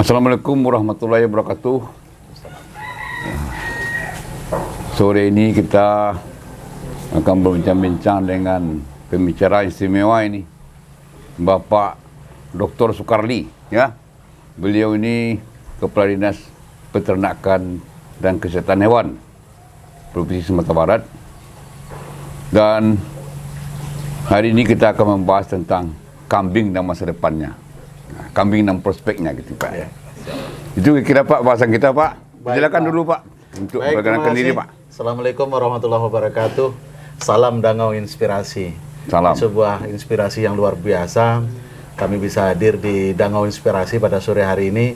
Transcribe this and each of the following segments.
Assalamualaikum warahmatullahi wabarakatuh. Sore ini kita akan berbincang-bincang dengan pembicara istimewa ini, Bapak Dr. Sukarli. Ya, beliau ini Kepala Dinas Peternakan dan Kesehatan Hewan Provinsi Sumatera Barat. Dan hari ini kita akan membahas tentang kambing dan masa depannya. Kambing dan prospeknya gitu Pak. Ya. Itu kira Pak bahasan kita Pak. Silakan dulu Pak untuk memperkenalkan diri Pak. Assalamualaikum warahmatullahi wabarakatuh. Salam Dangau Inspirasi. Salam. Sebuah inspirasi yang luar biasa. Kami bisa hadir di Dangau Inspirasi pada sore hari ini.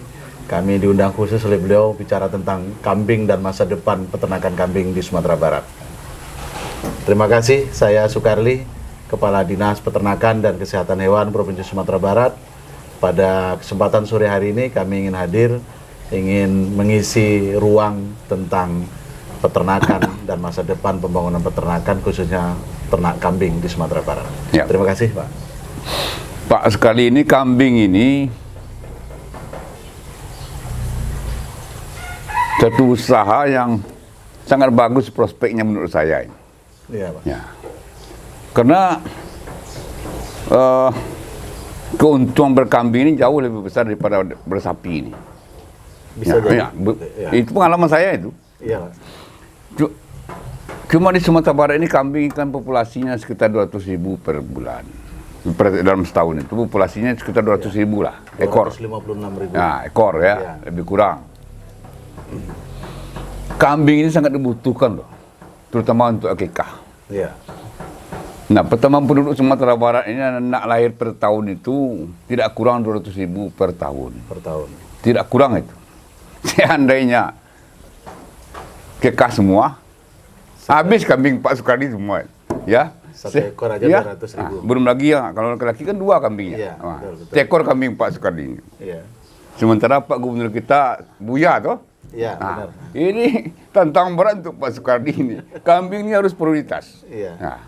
Kami diundang khusus oleh beliau bicara tentang kambing dan masa depan peternakan kambing di Sumatera Barat. Terima kasih, saya Sukarli, Kepala Dinas Peternakan dan Kesehatan Hewan Provinsi Sumatera Barat. Pada kesempatan sore hari ini kami ingin hadir, ingin mengisi ruang tentang peternakan dan masa depan pembangunan peternakan khususnya ternak kambing di Sumatera Barat. Ya. Terima kasih Pak. Pak, sekali ini kambing ini satu usaha yang sangat bagus prospeknya menurut saya. Iya Pak. Ya. Karena keuntungan berkambing ini jauh lebih besar daripada bersapi ini. Bisa jadi. Ya. Itu pengalaman saya itu. Iya Pak. Cuma di Sumatera Barat ini kambing kan populasinya sekitar 200.000 per bulan. Dalam setahun itu populasinya sekitar 200.000 lah, ekor. 256.000. Nah, ekor ya, lebih kurang. Kambing ini sangat dibutuhkan loh, terutama untuk akikah. Iya. Nah, pertambahan penduduk Sumatera Barat ini anak lahir per tahun itu tidak kurang 200.000 per tahun. Per tahun. Tidak kurang itu. Seandainya kekah semua, habis kambing Pak Sukarli semua. Ya. Satu ekor aja ya? 200.000. Belum lagi ya, kalau laki-laki kan 2 kambingnya. Iya, betul. Ekor kambing Pak Sukarli. Iya. Sementara Pak Gubernur kita Buya toh. Iya, benar. Ini tantangan berat untuk Pak Sukarli ini. Kambing ini harus prioritas. Iya. Nah,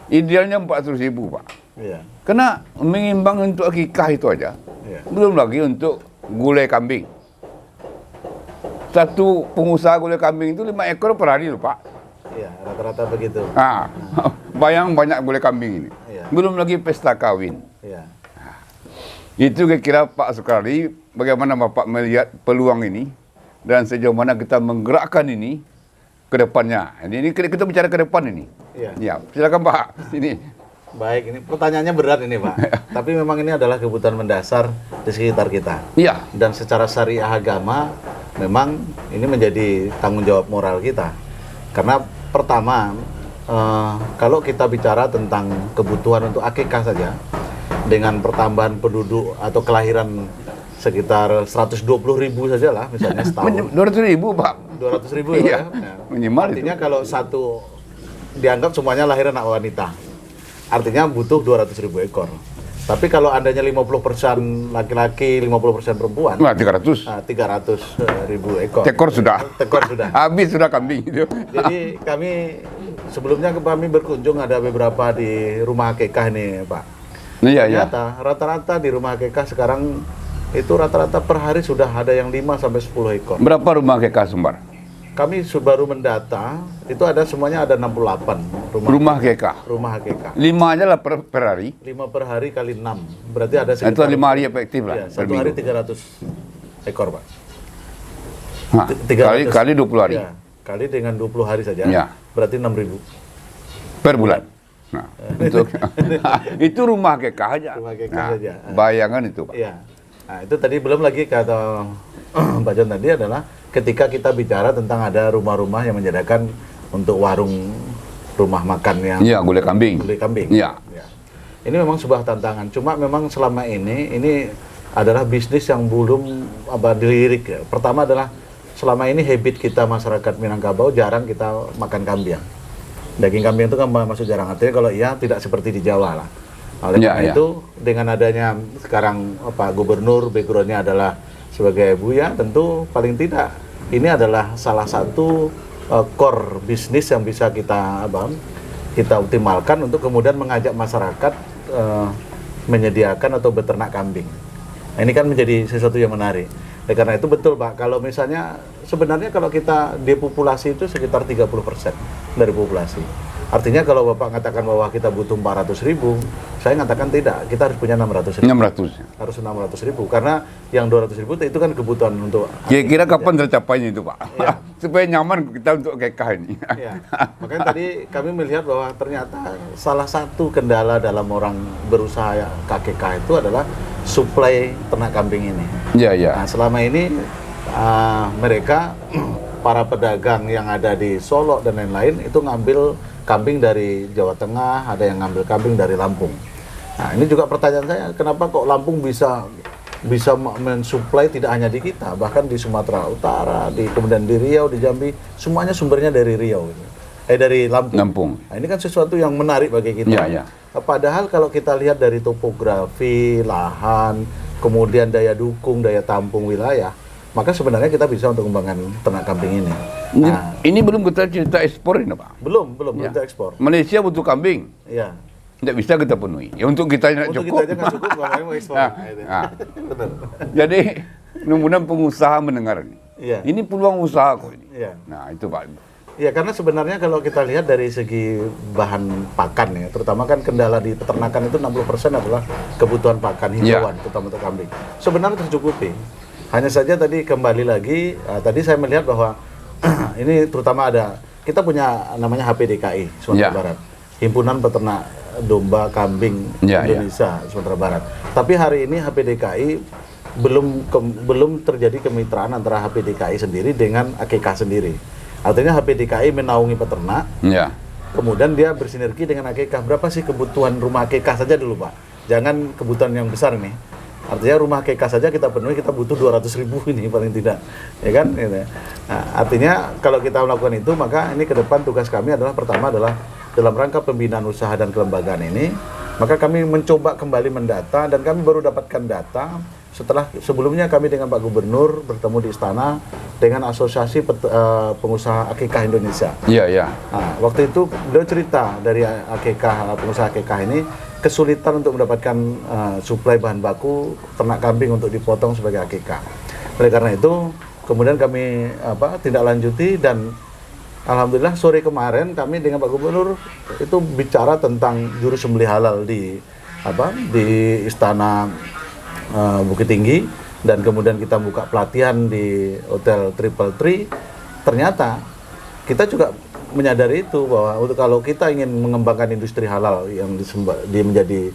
idealnya 400.000 Pak. Iya. Karena mengimbang untuk akikah itu aja. Iya. Belum lagi untuk gulai kambing. Satu pengusaha gulai kambing itu 5 ekor per hari loh Pak. Iya, rata-rata begitu. Nah, bayang banyak gulai kambing ini. Iya. Belum lagi pesta kawin. Iya. Itu kira-kira Pak Sukarli, bagaimana Bapak melihat peluang ini dan sejauh mana kita menggerakkan ini ke depannya. Ini kita bicara ke depan ini. Iya. Ya, silakan Pak. Ini. Baik, ini pertanyaannya berat ini Pak. Tapi memang ini adalah kebutuhan mendasar di sekitar kita. Iya. Dan secara syariah agama, memang ini menjadi tanggung jawab moral kita. Karena pertama, kalau kita bicara tentang kebutuhan untuk akikah saja, dengan pertambahan penduduk atau kelahiran sekitar 120.000 saja lah, misalnya setahun. 200.000 Pak. 200.000 Iya. ya. Minimal Artinya itu. kalau satu dianggap semuanya lahir anak wanita, artinya butuh 200.000 ekor. Tapi kalau andanya 50% laki-laki, 50% perempuan, Wah, 300. 300.000 ekor. Tekor sudah. Tekor sudah. Habis sudah kambing itu. Jadi kami sebelumnya kami berkunjung ada beberapa di rumah akikah ini Pak. Iya, iya. Ternyata rata-rata di rumah akikah sekarang itu rata-rata per hari sudah ada yang 5 sampai 10 ekor. Berapa rumah kekah Sumbar? Kami baru mendata, itu ada semuanya ada 68 Rumah kekah. rumah akikah. 5 aja lah per hari. 5 per hari kali 6. Berarti ada Itu sekitar 5 hari efektif lah. ya, per satu hari minggu. 300 ekor, Pak. Nah, 300. kali 20 hari. Ya, kali dengan 20 hari saja. Ya. Berarti 6.000. Per bulan. Nah, untuk itu rumah kekah aja. Rumah kekah Nah, saja. bayangan itu, Pak. Iya. Nah, itu tadi belum lagi kata Pak John tadi adalah ketika kita bicara tentang ada rumah-rumah yang menyediakan untuk warung rumah makan yang Iya, gulai kambing. gulai kambing. Iya. Ya. Ini memang sebuah tantangan. Cuma memang selama ini adalah bisnis yang belum dilirik ya. Pertama adalah selama ini habit kita masyarakat Minangkabau jarang kita makan kambing. Daging kambing itu kan masuk jarang. Artinya kalau iya tidak seperti di Jawa lah. Oleh Ya, karena ya. itu dengan adanya sekarang Pak Gubernur backgroundnya adalah sebagai Buya, tentu paling tidak ini adalah salah satu core bisnis yang bisa kita optimalkan untuk kemudian mengajak masyarakat menyediakan atau beternak kambing. Nah, ini kan menjadi sesuatu yang menarik. Karena itu betul Pak, kalau misalnya sebenarnya kalau kita depopulasi itu sekitar 30% dari populasi. Artinya kalau Bapak katakan bahwa kita butuh 400.000, saya ngatakan tidak, kita harus punya 600.000. 600. Harus 600.000, karena yang 200.000 itu kan kebutuhan untuk... Kira-kira kapan tercapainya itu Pak? Ya. Supaya nyaman kita untuk KK ini. Ya. Makanya tadi kami melihat bahwa ternyata salah satu kendala dalam orang berusaha KKK itu adalah suplai ternak kambing ini. Iya, iya. Nah, selama ini mereka, para pedagang yang ada di Solo dan lain-lain itu ngambil kambing dari Jawa Tengah, ada yang ngambil kambing dari Lampung. Nah, ini juga pertanyaan saya, kenapa kok Lampung bisa mensuplai tidak hanya di kita, bahkan di Sumatera Utara, kemudian di Riau, di Jambi, semuanya sumbernya dari Riau, dari Lampung. Nah, ini kan sesuatu yang menarik bagi kita. Ya, ya. Padahal kalau kita lihat dari topografi, lahan, kemudian daya dukung, daya tampung wilayah, maka sebenarnya kita bisa untuk mengembangkan ternak kambing ini. Nah, ini belum kita cerita ekspor ini Pak. belum Ya. kita ekspor. Malaysia butuh kambing. Iya. Tidak bisa kita penuhi. Ya untuk kita tidak Untuk cukup. kita aja nggak cukup, ngapain mau ekspor? Nah, Gitu. nah. Benar. Jadi mudah-mudahan pengusaha mendengar ini. Iya. Ini peluang usaha kok ini. Iya. Nah itu Pak. Ya, karena sebenarnya kalau kita lihat dari segi bahan pakan ya, terutama kan kendala di peternakan itu 60% adalah kebutuhan pakan hijauan, terutama untuk kambing. Sebenarnya tercukupi. Hanya saja tadi kembali lagi, tadi saya melihat bahwa ini terutama kita punya namanya HPDKI Sumatera Barat, Himpunan Peternak Domba Kambing Indonesia Sumatera Barat. Tapi hari ini HPDKI belum terjadi kemitraan antara HPDKI sendiri dengan AKK sendiri. Artinya HPDKI menaungi peternak, kemudian dia bersinergi dengan AKK. Berapa sih kebutuhan rumah AKK saja dulu Pak? Jangan kebutuhan yang besar nih. Artinya rumah AKK saja kita penuhi, kita butuh 200.000 ini paling tidak, ya kan? Nah, artinya kalau kita melakukan itu, maka ini ke depan tugas kami adalah pertama adalah dalam rangka pembinaan usaha dan kelembagaan ini, maka kami mencoba kembali mendata, dan kami baru dapatkan data setelah sebelumnya kami dengan Pak Gubernur bertemu di istana dengan Asosiasi Pengusaha AKK Indonesia. Iya, iya. Nah, waktu itu beliau cerita dari AKK, pengusaha AKK ini kesulitan untuk mendapatkan suplai bahan baku ternak kambing untuk dipotong sebagai AKK. Oleh karena itu, kemudian kami tindak lanjuti, dan alhamdulillah sore kemarin kami dengan Pak Gubernur itu bicara tentang juru sembelih halal di Istana Bukit Tinggi, dan kemudian kita buka pelatihan di Hotel Triple Tree. Ternyata kita juga menyadari itu bahwa kalau kita ingin mengembangkan industri halal yang menjadi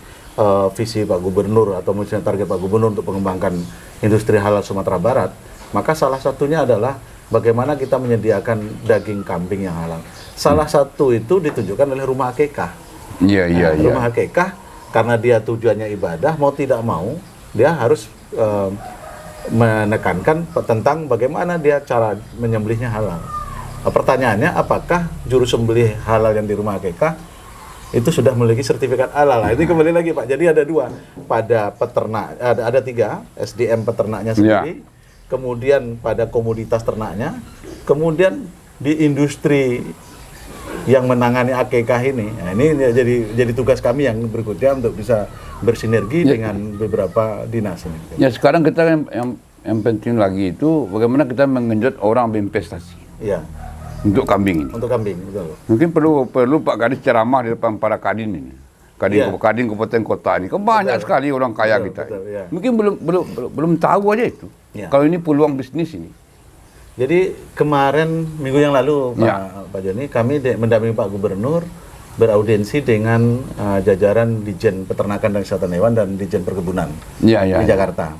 visi Pak Gubernur atau misalnya target Pak Gubernur untuk mengembangkan industri halal Sumatera Barat, maka salah satunya adalah bagaimana kita menyediakan daging kambing yang halal. Salah satu itu ditunjukkan oleh rumah akekah. Iya, iya, iya. Rumah akekah karena dia tujuannya ibadah, mau tidak mau dia harus menekankan tentang bagaimana dia cara menyembelihnya halal. Pertanyaannya, apakah juru sembelih halal yang di rumah akekah itu sudah memiliki sertifikat halal? Nah, ini kembali lagi Pak. Jadi ada dua, pada peternak ada tiga, SDM peternaknya sendiri, kemudian pada komoditas ternaknya, kemudian di industri yang menangani akekah ini. Nah, ini jadi tugas kami yang berikutnya untuk bisa bersinergi dengan beberapa dinas ini. Ya, sekarang kita yang penting lagi itu bagaimana kita mengenjot orang berinvestasi. Iya. Untuk kambing ini. Untuk kambing, betul. Mungkin perlu Pak Kadis ceramah di depan para kadin ini. Kadin kabupaten kota ini. Banyak sekali orang kaya kita. Betul, Mungkin belum tahu aja itu. Ya. Kalau ini peluang bisnis ini. Jadi kemarin minggu yang lalu Pak Joni, kami mendampingi Pak Gubernur beraudiensi dengan jajaran Dijen Peternakan dan Kesehatan Hewan dan Dijen Perkebunan di Jakarta.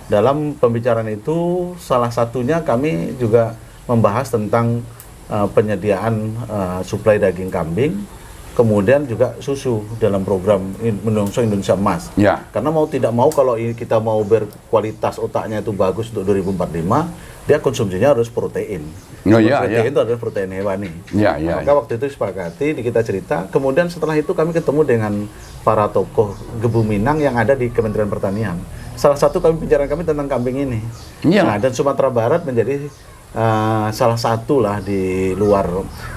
Dalam pembicaraan itu salah satunya kami juga membahas tentang penyediaan suplai daging kambing, kemudian juga susu dalam program Menyongsong Indonesia Emas. Karena mau tidak mau kalau kita mau berkualitas otaknya itu bagus untuk 2045, dia konsumsinya harus protein. Protein itu adalah protein hewani. Maka waktu itu disepakati, kita cerita. Kemudian setelah itu kami ketemu dengan para tokoh Gebu Minang yang ada di Kementerian Pertanian. Salah satu pembicaraan kami tentang kambing ini. Nah, dan Sumatera Barat menjadi salah satu lah di luar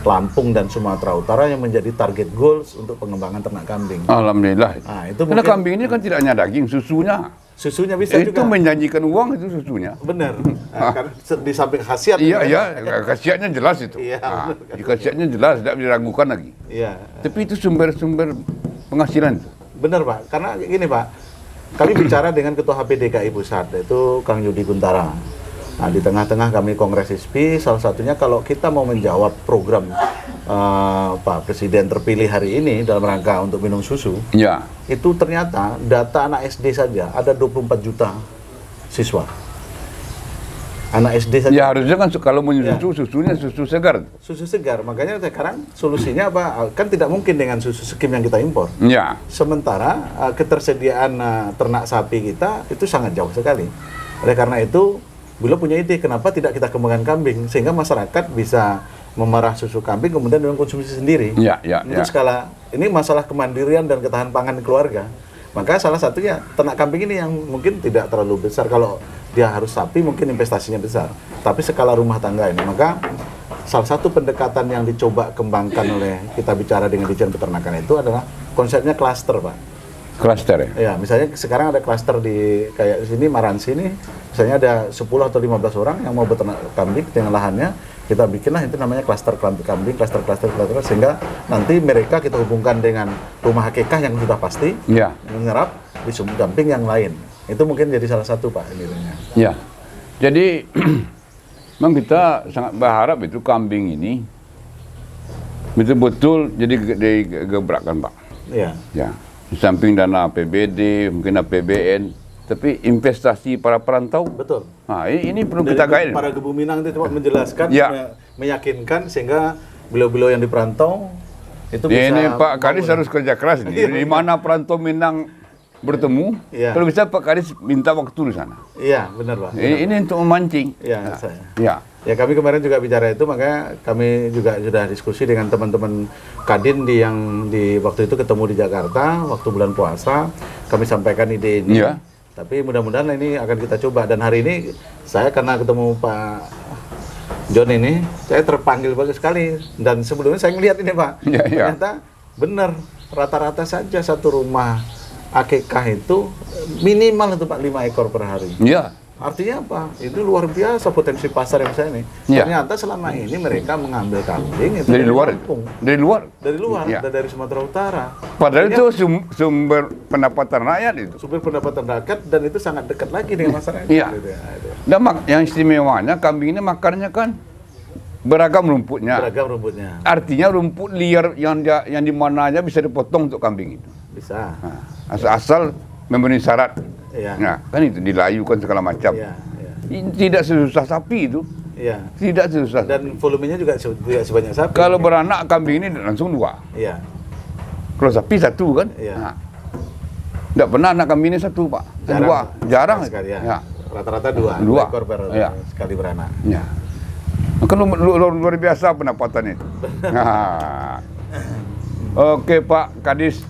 Lampung dan Sumatera Utara yang menjadi target goals untuk pengembangan ternak kambing. Alhamdulillah. Nah, itu karena kambing ini kan tidak hanya daging, susunya. Susunya bisa Itu juga. menjanjikan uang itu susunya. Benar. Nah, karena di samping khasiat. Iya, iya, khasiatnya jelas itu. Iya, Nah, benar. khasiatnya jelas, tidak diragukan lagi. Iya. Tapi itu sumber-sumber penghasilan itu. Benar Pak, karena gini Pak, kami bicara dengan Ketua HP DKI Pusat, yaitu Kang Yudi Guntara. Nah, di tengah-tengah kami Kongres ISPI, salah satunya kalau kita mau menjawab program Pak Presiden terpilih hari ini dalam rangka untuk minum susu, Ya, itu ternyata data anak SD saja ada 24 juta siswa. Anak SD saja. ya harusnya kan kalau menyusu susunya susu segar. Susu segar, makanya sekarang solusinya apa? Kan tidak mungkin dengan susu skim yang kita impor. Ya, Sementara ketersediaan ternak sapi kita itu sangat jauh sekali. Oleh karena itu, beliau punya ide kenapa tidak kita kembangkan kambing sehingga masyarakat bisa memerah susu kambing kemudian dengan konsumsi sendiri. ya, ya, Mungkin ya. ini masalah kemandirian dan ketahanan pangan keluarga. Maka salah satunya ternak kambing ini yang mungkin tidak terlalu besar. Kalau dia harus sapi mungkin investasinya besar. Tapi skala rumah tangga ini, maka salah satu pendekatan yang dicoba kembangkan oleh kita bicara dengan Dijen Peternakan itu adalah konsepnya klaster, Pak. Klaster ya. Ya, misalnya sekarang ada klaster di kayak sini Maransi ini, misalnya ada 10 atau 15 orang yang mau beternak kambing dengan lahannya, kita bikinlah itu namanya klaster kambing, klaster sehingga nanti mereka kita hubungkan dengan rumah hakikah yang sudah pasti Ya, menyerap di damping yang lain. Itu mungkin jadi salah satu Pak ini. ya. Jadi memang kita sangat berharap itu kambing ini betul-betul jadi digebrakan, Pak. Iya. Ya, di samping dana APBD, mungkin APBN, tapi investasi para perantau. Betul. Nah, ini perlu Dari kita gain. para Gebu Minang itu cuma menjelaskan, Ya. meyakinkan sehingga beliau-beliau yang di perantau itu bisa. Ini Pak Kadis bangun. harus kerja keras nih. Di mana perantau Minang bertemu, Iya. kalau bisa Pak Kadis minta waktu di sana. Iya, benar Pak. Ini untuk memancing. Iya, saya. Ya, Ya kami kemarin juga bicara itu, makanya kami juga sudah diskusi dengan teman-teman Kadin yang di waktu itu ketemu di Jakarta waktu bulan puasa, kami sampaikan ide ini. Iya. Tapi mudah-mudahan ini akan kita coba, dan hari ini saya karena ketemu Pak John ini, saya terpanggil bagus sekali, dan sebelumnya saya ngelihat ini Pak, Iya, iya. ternyata benar rata-rata saja satu rumah akikah itu minimal itu Pak 5 ekor per hari. ya, Artinya apa? Itu luar biasa potensi pasar yang saya ini. Ya. Ternyata selama ini mereka mengambil kambing itu dari luar, kampung. dari luar. Dari luar, Ya. dan dari Sumatera Utara. Padahal Artinya, itu sumber pendapatan rakyat itu. sumber pendapatan rakyat dan itu sangat dekat lagi dengan masyarakat. Iya. Gitu ya, itu. Dan yang istimewanya kambing ini makannya kan beragam rumputnya. Beragam rumputnya. Artinya rumput liar yang di mana aja bisa dipotong untuk kambing itu. Bisa. Nah, asal memenuhi syarat. Iya. Nah, kan itu dilayukan segala macam. Iya, iya. Ini tidak sesusah sapi itu. Iya. Tidak sesusah. Dan volumenya juga tidak sebanyak sapi. Kalau beranak kambing ini langsung 2. Iya. Kalau sapi 1 kan? Iya. Nah, tidak pernah anak kambing ini 1, Pak. Jarang. 2. Jarang. Sekali ya. Ya. Rata-rata 2 Dua. ekor per Iya. sekali beranak. Ya. Kan luar biasa pendapatan itu. Nah. Oke Pak Kadis,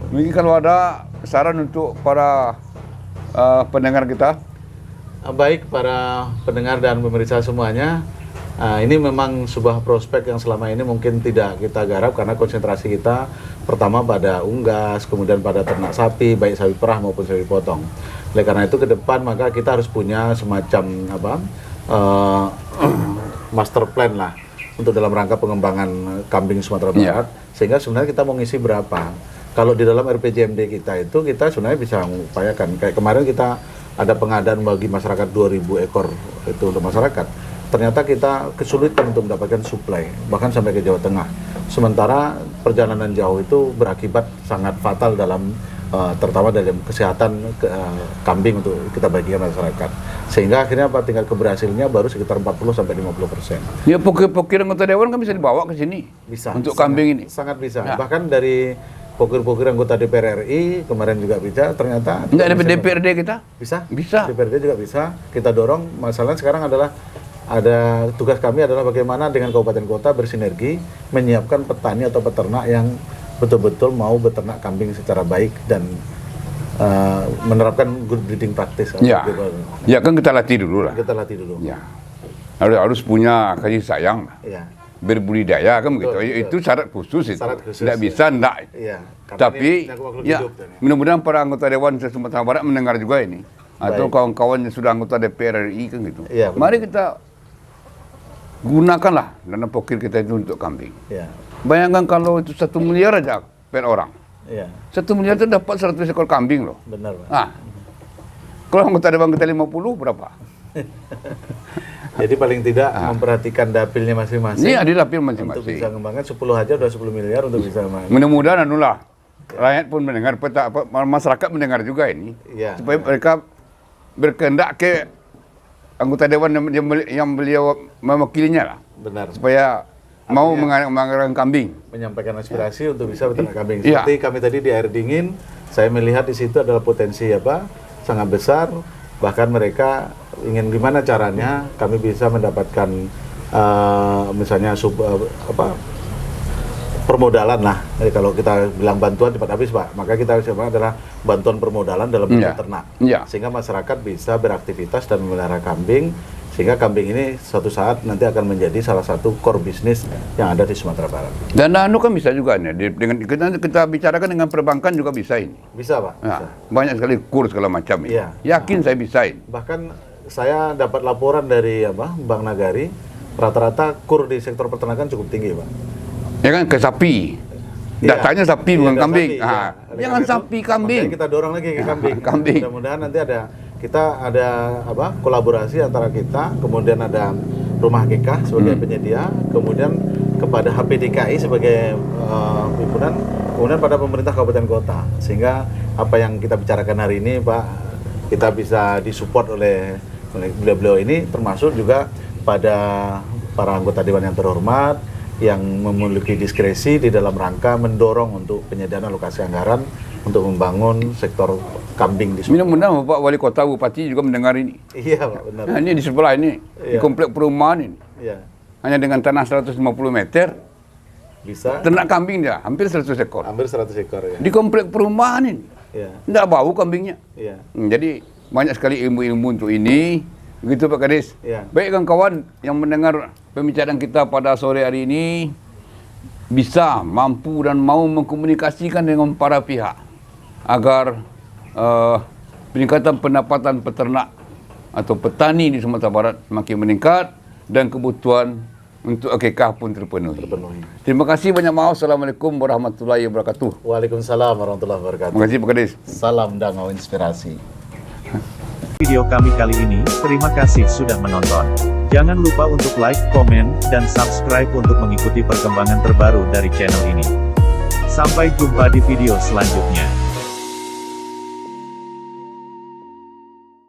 mungkin kalau ada saran untuk para pendengar kita. Baik para pendengar dan pemirsa semuanya, ini memang sebuah prospek yang selama ini mungkin tidak kita garap karena konsentrasi kita pertama pada unggas, kemudian pada ternak sapi, baik sapi perah maupun sapi potong. Oleh karena itu ke depan maka kita harus punya semacam master plan lah untuk dalam rangka pengembangan kambing Sumatera Barat, sehingga sebenarnya kita mau ngisi berapa. Kalau di dalam RPJMD kita itu kita sebenarnya bisa mengupayakan. Kayak kemarin kita ada pengadaan bagi masyarakat 2.000 ekor itu untuk masyarakat. Ternyata kita kesulitan untuk mendapatkan suplai, bahkan sampai ke Jawa Tengah. Sementara perjalanan jauh itu berakibat sangat fatal dalam terutama dalam kesehatan kambing untuk kita bagikan masyarakat. Sehingga akhirnya tingkat keberhasilannya baru sekitar 40-50%. Ya pokir-pokir anggota dewan kan bisa dibawa ke sini. Bisa. Untuk sangat, kambing ini. Sangat bisa. Ya. Bahkan dari pokir-pokir anggota DPR RI kemarin juga bisa, ternyata Enggak ada DPRD kita? bisa. Bisa. DPRD juga bisa. Kita dorong. Masalahnya sekarang adalah tugas kami adalah bagaimana dengan kabupaten kota bersinergi menyiapkan petani atau peternak yang betul-betul mau beternak kambing secara baik dan menerapkan good breeding practice. Ya. Ya kan kita latih dulu lah. Kita latih dulu. Ya. Harus punya kasih sayang. Ya. Berbudidaya kan begitu. Betul. Itu syarat khusus itu. Syarat khusus, Tidak ya. bisa enggak. Iya. Karena Tapi ini makhluk ya hidup, dan ya. mudah-mudahan para anggota dewan Sumatera Barat mendengar juga ini. atau Baik. kawan-kawan yang sudah anggota DPR RI kan gitu. Iya, benar. Mari kita gunakanlah dana pokir kita itu untuk kambing. Ya, Bayangkan kalau itu 1 miliar aja per orang. ya, 1 miliar itu dapat 100 ekor kambing loh. benar Pak. Ah, kalau anggota dewan kita 50 berapa? Jadi paling tidak memperhatikan dapilnya masing-masing. Ini adil lapir Untuk bisa masing-masing. mengembangkan 10 aja udah 10 miliar untuk bisa mengembangkan. Mudah-mudahan anulah rakyat pun mendengar, masyarakat mendengar juga ini, Iya. supaya mereka berkehendak ke anggota dewan yang beliau mewakilinya lah, Benar. supaya mau menganggarkan kambing. Menyampaikan aspirasi untuk bisa beternak kambing. Iya. Seperti kami tadi di air dingin, saya melihat di situ adalah potensi sangat besar. Bahkan mereka ingin gimana caranya kami bisa mendapatkan misalnya permodalan lah. Jadi kalau kita bilang bantuan cepat habis Pak, maka kita sebenarnya adalah bantuan permodalan dalam bentuk Iya. ternak. Iya. Sehingga masyarakat bisa beraktivitas dan memelihara kambing, sehingga kambing ini suatu saat nanti akan menjadi salah satu core bisnis yang ada di Sumatera Barat. Dan anu kan bisa juga nih, dengan kita bicarakan dengan perbankan juga bisa ini. Bisa Pak? Nah, Bisa. banyak sekali kurs segala macam ini. Iya. Yakin saya bisa ini. Bahkan saya dapat laporan dari Bank Nagari, rata-rata kur di sektor peternakan cukup tinggi Pak. Ya kan, ke sapi. Iya. Datanya sapi bukan Iya, kambing. sapi, Ah, iya. Oleh jangan karena itu, sapi, kambing. makanya kita dorong lagi ke kambing. Kambing. Mudah-mudahan nanti kita ada kolaborasi antara kita, kemudian ada Rumah Kekah sebagai penyedia, kemudian kepada HPDKI sebagai pimpinan, kemudian pada pemerintah kabupaten kota, sehingga apa yang kita bicarakan hari ini Pak, kita bisa disupport oleh beliau-beliau ini, termasuk juga pada para anggota dewan yang terhormat yang memiliki diskresi di dalam rangka mendorong untuk penyediaan alokasi anggaran untuk membangun sektor kambing di Sumatera. Mudah-mudahan Bapak Wali Kota Bupati juga mendengar ini. Iya Pak, benar. Nah, ini di sebelah ini, di Iya. komplek perumahan ini. Iya, Hanya dengan tanah 150 meter, bisa ternak kambing dia, hampir 100 ekor. hampir 100 ekor ya. Di komplek perumahan ini, Iya, tidak bau kambingnya. iya. Jadi banyak sekali ilmu-ilmu untuk ini. Begitu Pak Kadis. Iya. Baik kawan-kawan yang mendengar pembicaraan kita pada sore hari ini, bisa, mampu dan mau mengkomunikasikan dengan para pihak agar peningkatan pendapatan peternak atau petani di Sumatera Barat semakin meningkat dan kebutuhan untuk akikah pun terpenuhi. Terima kasih banyak. Assalamualaikum warahmatullahi wabarakatuh. Waalaikumsalam warahmatullahi wabarakatuh. Terima kasih Pak Kadis. Salam Dangau Inspirasi. Video kami kali ini, terima kasih sudah menonton. Jangan lupa untuk like, komen, dan subscribe untuk mengikuti perkembangan terbaru dari channel ini. Sampai jumpa di video selanjutnya.